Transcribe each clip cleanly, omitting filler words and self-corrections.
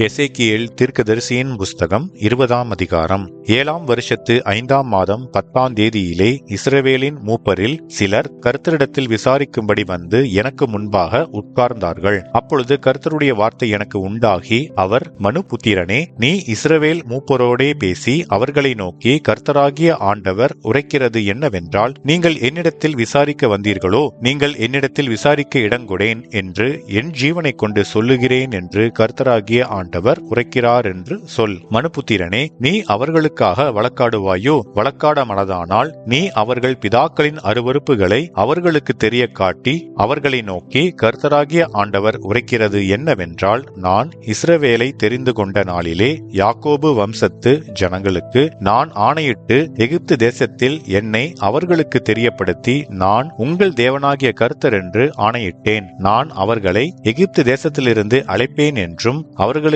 எசேக்கியேல் தீர்க்கதரிசியின் புஸ்தகம் 20ஆம் அதிகாரம். 7ஆம் வருஷத்து 5ஆம் மாதம் 10ஆம் தேதியிலே இஸ்ரவேலின் மூப்பரில் சிலர் கர்த்தரிடத்தில் விசாரிக்கும்படி வந்து எனக்கு முன்பாக உட்கார்ந்தார்கள். அப்பொழுது கர்த்தருடைய வார்த்தை எனக்கு உண்டாகி, அவர் மனுபுத்திரனே, நீ இஸ்ரவேல் மூப்பரோடே பேசி அவர்களை நோக்கி, கர்த்தராகிய ஆண்டவர் உரைக்கிறது என்னவென்றால், நீங்கள் என்னிடத்தில் விசாரிக்க வந்தீர்களோ, நீங்கள் என்னிடத்தில் விசாரிக்க இடங்கொடேன் என்று என் ஜீவனை கொண்டு சொல்லுகிறேன் என்று கர்த்தராகிய ஆண்டவர் உரைக்கிறார் என்று சொல். மனுபுத்திரனே, நீ அவர்களுக்காக வழக்காடுவாயோ? வழக்காட மனதானால் நீ அவர்கள் பிதாக்களின் அருவருப்புகளை அவர்களுக்கு தெரிய காட்டி அவர்களை நோக்கி, கர்த்தராகிய ஆண்டவர் உரைக்கிறது என்னவென்றால், நான் இஸ்ரவேலை தெரிந்து கொண்ட நாளிலே யாக்கோபு வம்சத்து ஜனங்களுக்கு நான் ஆணையிட்டு எகிப்து தேசத்தில் என்னை அவர்களுக்கு தெரியப்படுத்தி, நான் உங்கள் தேவனாகிய கர்த்தர் என்று ஆணையிட்டேன். நான் அவர்களை எகிப்து தேசத்திலிருந்து அழைப்பேன் என்றும், அவர்களுக்காக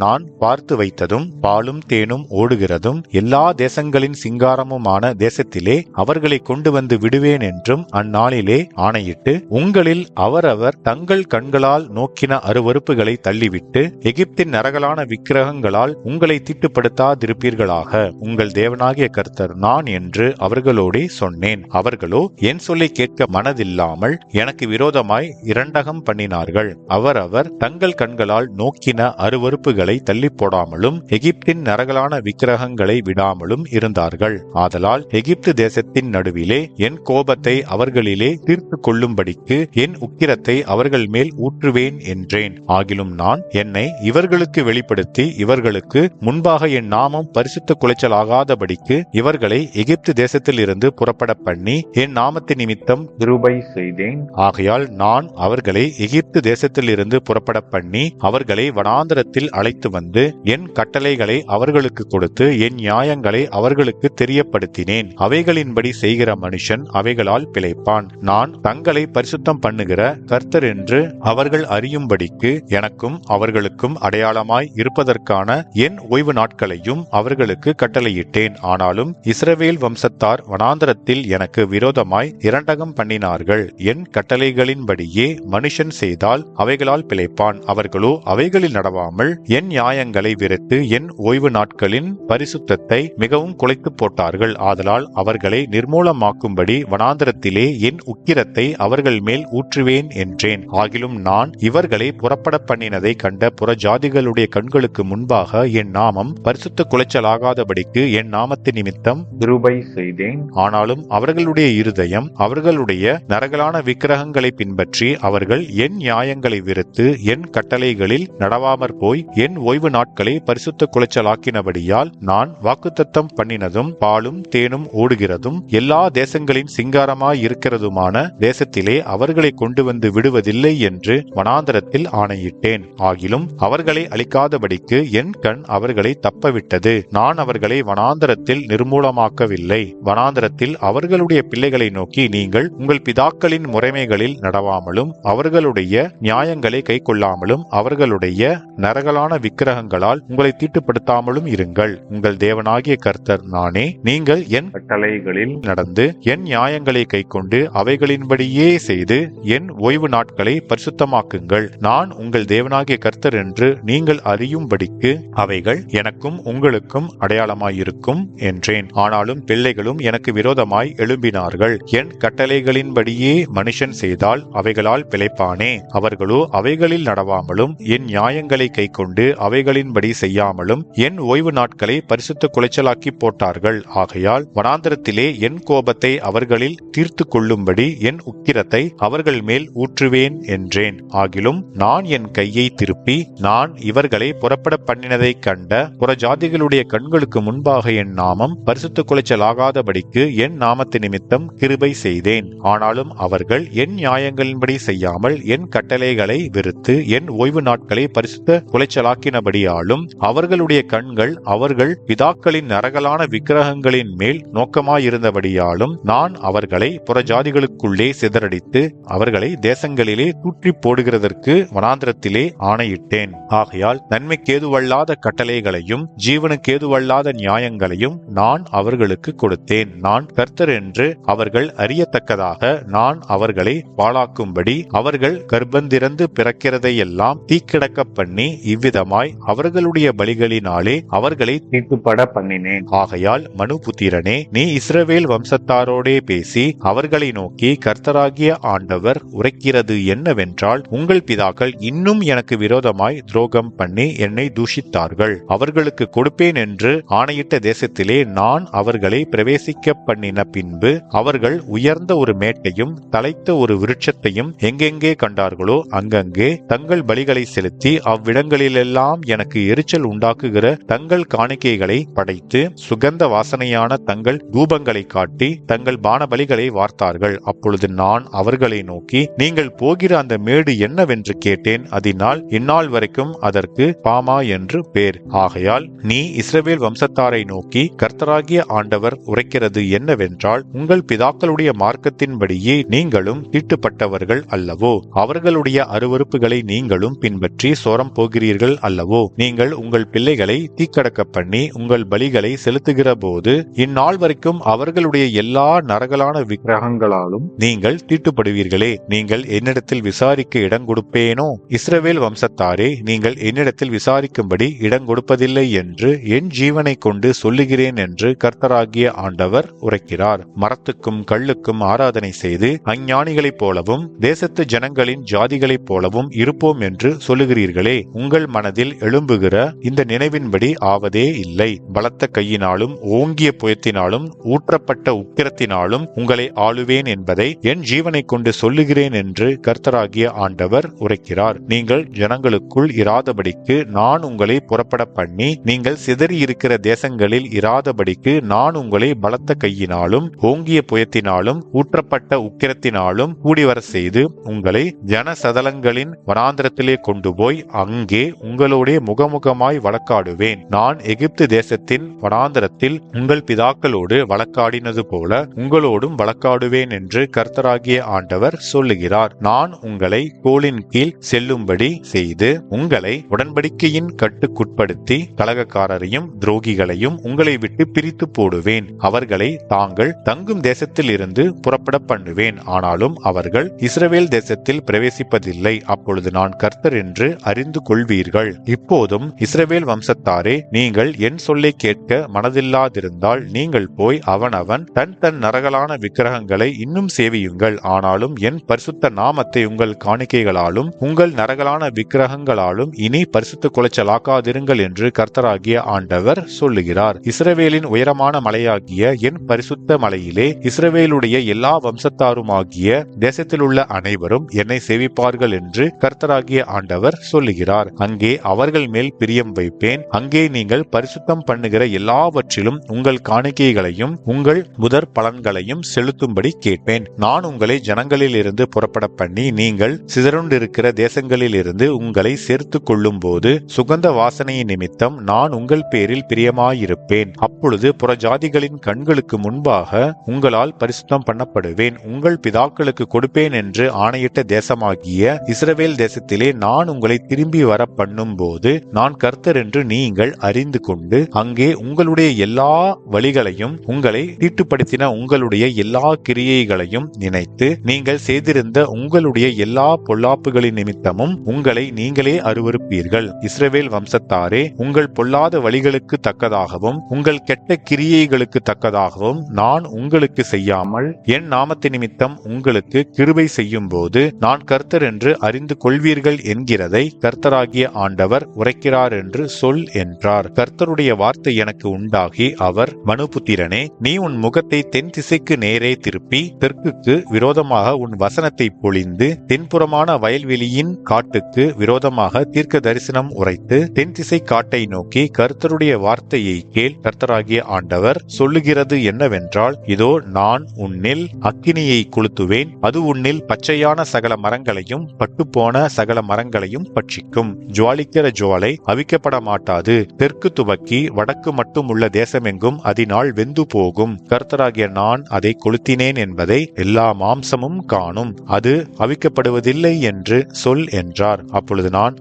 நான் பார்த்து வைத்ததும் பாலும் தேனும் ஓடுகிறதும் எல்லா தேசங்களின் சிங்காரமுமான தேசத்திலே அவர்களை கொண்டு வந்து விடுவேன் என்றும் அந்நாளிலே ஆணையிட்டு, உங்களில் அவரவர் தங்கள் கண்களால் நோக்கின அருவருப்புகளை தள்ளிவிட்டு எகிப்தின் நரகலான விக்கிரகங்களால் உங்களை தீட்டுப்படுத்தாதிருப்பீர்களாக. உங்கள் தேவனாகிய கர்த்தர் நான் என்று அவர்களோடே சொன்னேன். அவர்களோ என் சொல்லை கேட்க மனதில்லாமல் எனக்கு விரோதமாய் இரண்டகம் பண்ணினார்கள். அவரவர் தங்கள் கண்களால் நோக்கின அருவருப்புகளை தள்ளி போடாமலும் எகிப்தின் நரகலான விக்கிரகங்களை விடாமலும் இருந்தார்கள். ஆதலால் எகிப்து தேசத்தின் நடுவிலே என் கோபத்தை அவர்களிலே தீர்த்து கொள்ளும்படிக்கு என் உக்கிரத்தை அவர்கள் மேல் ஊற்றுவேன் என்றேன். ஆகிலும் நான் என்னை இவர்களுக்கு வெளிப்படுத்தி இவர்களுக்கு முன்பாக என் நாமம் பரிசுத்த குலைச்சலாகாதபடிக்கு இவர்களை எகிப்து தேசத்தில் இருந்து புறப்பட பண்ணி என் நாமத்தின் நிமித்தம் கிருபை செய்தேன். ஆகையால் நான் அவர்களை எகிப்து தேசத்தில் இருந்து புறப்பட பண்ணி அவர்களை வனாந்தரத்தில் அழைத்து வந்து என் கட்டளைகளை அவர்களுக்கு கொடுத்து என் நியாயங்களை அவர்களுக்கு தெரியப்படுத்தினேன். அவைகளின்படி செய்கிற மனுஷன் அவைகளால் பிழைப்பான். நான் தங்களை பரிசுத்தம் பண்ணுகிற கர்த்தர் என்று அவர்கள் அறியும்படிக்கு எனக்கும் அவர்களுக்கும் அடையாளமாய் இருப்பதற்கான என் ஓய்வு நாட்களையும் அவர்களுக்கு கட்டளையிட்டேன். ஆனாலும் இஸ்ரவேல் வம்சத்தார் வனாந்தரத்தில் எனக்கு விரோதமாய் இரண்டகம் பண்ணினார்கள். என் கட்டளைகளின்படியே மனுஷன் செய்தால் அவைகளால் பிழைப்பான். அவர்களோ அவைகளில் நடவாமல் என் நியாயங்களை வெறுத்து என் ஓய்வு நாட்களின் பரிசுத்தத்தை மிகவும் குலைத்து போட்டார்கள். ஆதலால் அவர்களை நிர்மூலமாக்கும்படி வனாந்தரத்திலே என் உக்கிரத்தை அவர்கள் மேல் ஊற்றுவேன் என்றேன். ஆகிலும் நான் இவர்களை புறப்பட பண்ணினதை கண்ட புற ஜாதிகளுடைய கண்களுக்கு முன்பாக என் நாமம் பரிசுத்த குலைச்சலாகாதபடிக்கு என் நாமத்தின் நிமித்தம் கிருபை செய்தேன். ஆனாலும் அவர்களுடைய இருதயம் அவர்களுடைய நரகலான விக்கிரகங்களை பின்பற்றி அவர்கள் என் நியாயங்களை வெறுத்து என் கட்டளைகளில் நடவாமற் போய் என் ஓய்வு நாட்களை பரிசுத்த குலைச்சலாக்கினபடியால் நான் வாக்குத்தத்தம் பண்ணினதும் பாலும் தேனும் ஓடுகிறதும் எல்லா தேசங்களின் சிங்காரமாய் இருக்கிறதுமான தேசத்திலே அவர்களை கொண்டு வந்து விடுவதில்லை என்று வனாந்தரத்தில் ஆணையிட்டேன். ஆகிலும் அவர்களை அழிக்காதபடிக்கு என் கண் அவர்களை தப்பவிட்டது. நான் அவர்களை வனாந்தரத்தில் நிர்மூலமாக்கவில்லை. வனாந்தரத்தில் அவர்களுடைய பிள்ளைகளை நோக்கி, நீங்கள் உங்கள் பிதாக்களின் முறைமைகளில் நடவாமலும் அவர்களுடைய நியாயங்களை கை கொள்ளாமலும் அவர்களுடைய நரகலான விக்கிரகங்களால் உங்களை தீட்டுப்படுத்தாமலும் இருங்கள். உங்கள் தேவனாகிய கர்த்தர் நானே. நீங்கள் என் கட்டளைகளில் நடந்து என் நியாயங்களை கை கொண்டு அவைகளின்படியே செய்து என் ஓய்வு நாட்களை பரிசுத்தமாக்குங்கள். நான் உங்கள் தேவனாகிய கர்த்தர் என்று நீங்கள் அறியும்படிக்கு அவைகள் எனக்கும் உங்களுக்கும் அடையாளமாயிருக்கும் என்றேன். ஆனாலும் பிள்ளைகளும் எனக்கு விரோதமாய் எழும்பினார்கள். என் கட்டளைகளின்படியே மனுஷன் செய்தால் அவைகளால் பிழைப்பானே. அவர்களோ அவைகளில் நடவாமலும் என் நியாயங்களை கை கொண்டு அவைகளின்படி செய்யாமலும் என் ஓய்வு நாட்களை பரிசுத்த குலைச்சலாக்கி போட்டார்கள். ஆகையால் வனாந்தரத்திலே என் கோபத்தை அவர்களில் தீர்த்து கொள்ளும்படி என் உக்கிரத்தை அவர்கள் மேல் ஊற்றுவேன் என்றேன். ஆகிலும் நான் என் கையை திருப்பி நான் இவர்களை புறப்பட பண்ணினதை கண்ட புற ஜாதிகளுடைய கண்களுக்கு முன்பாக என் நாமம் பரிசுத்த குலைச்சலாகாதபடிக்கு என் நாமத்து நிமித்தம் கிருபை செய்தேன். ஆனாலும் அவர்கள் என் நியாயங்களின்படி செய்யாமல் என் கட்டளைகளை வெறுத்து என் ஓய்வு நாட்களை பரிசுத்த குலைச்சலாக்கினபடியாலும் அவர்களுடைய கண்கள் அவர்கள் பிதாக்களின் நரகலான விக்கிரகங்களின் மேல் நோக்கமாயிருந்தபடியாலும் நான் அவர்களை புறஜாதிகளுக்குள்ளே சிதறடித்து அவர்களை தேசங்களிலே தூற்றி போடுகிறதற்கு வனாந்திரத்திலே ஆணையிட்டேன். ஆகையால் நன்மைக்கேதுவல்லாத கட்டளைகளையும் ஜீவனுக்கேதுவல்லாத நியாயங்களையும் நான் அவர்களுக்கு கொடுத்தேன். நான் கர்த்தர் என்று அவர்கள் அறியத்தக்கதாக நான் அவர்களை பாழாக்கும்படி அவர்கள் கர்ப்பந்திறந்து பிறக்கிறதையெல்லாம் தீக்கிடக்க பண்ணி இவ்விதமாய் அவர்களுடைய பலிகளினாலே அவர்களை தீட்டுப்பட பண்ணினேன். ஆகையால் மனுபுத்திரனே, நீ இஸ்ரவேல் வம்சத்தாரோடே பேசி அவர்களை நோக்கி, கர்த்தராகிய ஆண்டவர் உரைக்கிறது என்னவென்றால், உங்கள் பிதாக்கள் இன்னும் எனக்கு விரோதமாய் துரோகம் பண்ணி என்னை தூஷித்தார்கள். அவர்களுக்கு கொடுப்பேன் என்று ஆணையிட்ட தேசத்திலே நான் அவர்களை பிரவேசிக்க பண்ணின பின்பு அவர்கள் உயர்ந்த ஒரு மேட்டையும் தலைத்த ஒரு விருட்சத்தையும் எங்கெங்கே கண்டார்களோ அங்கங்கே தங்கள் பலிகளை செலுத்தி அவ்விடங்களிலெல்லாம் எனக்கு எரிச்சல் உண்டாக்குகிற தங்கள் காணிக்கைகளை படைத்து சுகந்த வாசனையான தங்கள் தூபங்களை காட்டி தங்கள் பான பலிகளை வார்த்தார்கள். அப்பொழுது நான் அவர்களை நோக்கி, நீங்கள் போகிற அந்த மேடு என்னவென்று கேட்டேன். அதனால் இந்நாள் வரைக்கும் அதற்கு பாமா என்று பேர். ஆகையால் நீ இஸ்ரவேல் வம்சத்தாரை நோக்கி, கர்த்தராகிய ஆண்டவர் உரைக்கிறது என்னவென்றால், உங்கள் பிதாக்களுடைய மார்க்கத்தின்படியே நீங்களும் தீட்டுப்பட்டவர்கள் அல்லவோ? அவர்களுடைய அருவருப்புகளை நீங்களும் பின்பற்றி சோரம் போகிறீர்கள் அல்லவோ? நீங்கள் உங்கள் பிள்ளைகளை தீக்கடக்க பண்ணி உங்கள் பலிகளை செலுத்துகிற போது இந்நாள் வரைக்கும் அவர்களுடைய எல்லா நரகலான விக்கிரகங்களாலும் நீங்கள் தீட்டுப்படுவீர்களே. நீங்கள் என்னிடத்தில் விசாரிக்க இடம் கொடுப்பேனோ? இஸ்ரவேல் வம்சத்தாரே, நீங்கள் என்னிடத்தில் விசாரிக்கும்படி இடம் கொடுப்பதில்லை என்று என் ஜீவனை கொண்டு சொல்லுகிறேன் என்று கர்த்தராகிய ஆண்டவர் உரைக்கிறார். மரத்துக்கும் கல்லுக்கும் ஆராதனை செய்து அஞ்ஞானிகளைப் போலவும் தேசத்து ஜனங்களின் ஜாதிகளைப் போலவும் இருப்போம் என்று சொல்லுகிறீர்களே. உங்கள் மனதில் எழும்புகிற இந்த நினைவின்படி ஆவதே இல்லை. பலத்த கையினாலும் ஓங்கிய புயத்தினாலும் ஊற்றப்பட்ட உக்கிரத்தினாலும் உங்களை ஆளுவேன் என்பதை என் ஜீவனை கொண்டு சொல்லுகிறேன் என்று கர்த்தராகிய ஆண்டவர் உரைக்கிறார். நீங்கள் ஜனங்களுக்குள் இராதபடிக்கு நான் உங்களை புறப்பட பண்ணி நீங்கள் சிதறி இருக்கிற தேசங்களில் இராதபடிக்கு நான் உங்களை பலத்த கையினாலும் ஓங்கிய புயத்தினாலும் ஊற்றப்பட்ட உக்கிரத்தினாலும் கூடிவர செய்து உங்களை ஜனசதலங்களின் வனாந்திரத்திலே கொண்டு போய் அங்கே உங்களோட முகமுகமாய் வழக்காடுவேன். நான் எகிப்து தேசத்தின் வனாந்திரத்தில் உங்கள் பிதாக்களோடு வழக்காடினது போல உங்களோடும் வழக்காடுவேன் என்று கர்த்தராகிய ஆண்டவர் சொல்லுகிறார். நான் உங்களை கோலின் கீழ் செல்லும்படி செய்து உங்களை உடன்படிக்கையின் கட்டுக்குட்படுத்தி கலகக்காரரையும் துரோகிகளையும் உங்களை விட்டு பிரித்து போடுவேன். அவர்களை தாங்கள் தங்கும் தேசத்தில் இருந்து புறப்பட பண்ணுவேன். ஆனாலும் அவர்கள் இஸ்ரவேல் தேசத்தில் பிரவேசிப்பதில்லை. அப்பொழுது நான் கர்த்தர் என்று அறிந்து கொள்வீர்கள். இப்போதும் இஸ்ரவேல் வம்சத்தாரே, நீங்கள் என் சொல்லை கேட்க மனதில்லாதிருந்தால் நீங்கள் போய் அவனவன் தன் தன் நரகலான விக்கிரகங்களை இன்னும் சேவியுங்கள். ஆனாலும் என் பரிசுத்த நாமத்தை உங்கள் காணிக்கைகளாலும் உங்கள் நரகலான விக்கிரகங்களாலும் இனி பரிசுத்த குலைச்சலாக்காதிருங்கள் என்று கர்த்தராகிய ஆண்டவர் சொல்லுகிறார். இஸ்ரவேலின் உயரமான மலையாகிய என் பரிசுத்த மலையிலே இஸ்ரவேலுடைய எல்லா வம்சத்தாருமாகிய தேசத்தில் உள்ள அனைவரும் என்னை சேவிப்பார்கள் என்று கர்த்தராகிய ஆண்டவர் சொல்லுகிறார். அங்கே அவர்கள் மேல் பிரியம் வைப்பேன். அங்கே நீங்கள் பரிசுத்தம் பண்ணுகிற எல்லாவற்றிலும் உங்கள் காணிக்கைகளையும் உங்கள் முதற் பலன்களையும் செலுத்தும்படி கேட்பேன். நான் உங்களை ஜனங்களில் இருந்து புறப்பட பண்ணி நீங்கள் சிதறுண்டிருக்கிற தேசங்களில் இருந்து உங்களை சேர்த்து கொள்ளும் போது சுகந்த வாசனையின் நிமித்தம் நான் உங்கள் பேரில் பிரியமாயிருப்பேன். அப்பொழுது புறஜாதிகளின் கண்களுக்கு முன்பாக உங்களால் பரிசுத்தம் பண்ணப்படுவேன். உங்கள் பிதாக்களுக்கு கொடுப்பேன் என்று ஆணையிட்ட தேசமாகிய இஸ்ரவேல் தேசத்திலே நான் உங்களை திரும்பி வர பண்ணும் போது நான் கர்த்தர் என்று நீங்கள் அறிந்து கொண்டு அங்கே உங்களுடைய எல்லா வழிகளையும் உங்களை தீட்டுப்படுத்தின உங்களுடைய எல்லா கிரியைகளையும் நினைத்து நீங்கள் செய்திருந்த உங்களுடைய எல்லா பொல்லாப்புகளின் நிமித்தமும் உங்களை நீங்களே அருவருப்பீர்கள். இஸ்ரவேல் வம்சத்தாரே, உங்கள் பொல்லாத வழிகளுக்கு தக்கதாகவும் உங்கள் கெட்ட கிரியைகளுக்கு தக்கதாகவும் நான் உங்களுக்கு செய்யாமல் என் நாமத்து நிமித்தம் உங்களுக்கு கிருபை செய்யும் போது நான் கர்த்தர் என்று அறிந்து கொள்வீர்கள் என்கிறதை கர்த்தராகிய ஆண்டவர் உரைக்கிறார் என்று சொல் என்றார். கர்த்தருடைய வார்த்தை எனக்கு உண்டாகி அவர், மனுபுத்திரனே, நீ உன் முகத்தை தென் திசைக்கு நேரே திருப்பி தெற்குக்கு விரோதமாக உன் வசனத்தை பொழிந்து தென்புறமான வயல்வெளியின் காட்டுக்கு விரோதமாக தீர்க்க தரிசனம் உரைத்து தென் திசை காட்டை நோக்கி கர்த்தருடைய வார்த்தையை கேள். கர்த்தராகிய ஆண்டவர் சொல்லுகிறது என்னவென்றால், இதோ நான் உன்னில் அக்கினியை கொளுத்துவேன். அது உன்னில் பச்சையான சகல மரங்களையும் பட்டுப்போன சகல மரங்களையும் பட்சிக்கும். ஜுவாலிக்கிற ஜுவாலை அவிக்கப்பட மாட்டாது. தெற்கு துவக்கி வடக்கு மட்டும் உள்ள தேசமெங்கும் அதனால் வெந்து போகும். கர்த்தராகிய நான் அதை கொளுத்தினேன் என்பதை எல்லா மாம்சமும் காணும். அது அவிக்கப்படுவதில்லை என்று சொல் என்றார். அப்பொழுது நான்,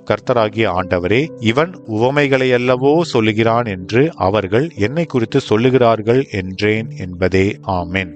கர்த்தராகிய ஆண்டவரே, இவன் உவமைகளையல்லவோ சொல்லுகிறான் என்று அவர்கள் என்னை குறித்து சொல்லுகிறார்கள் என்றேன் என்பதே. ஆமென்.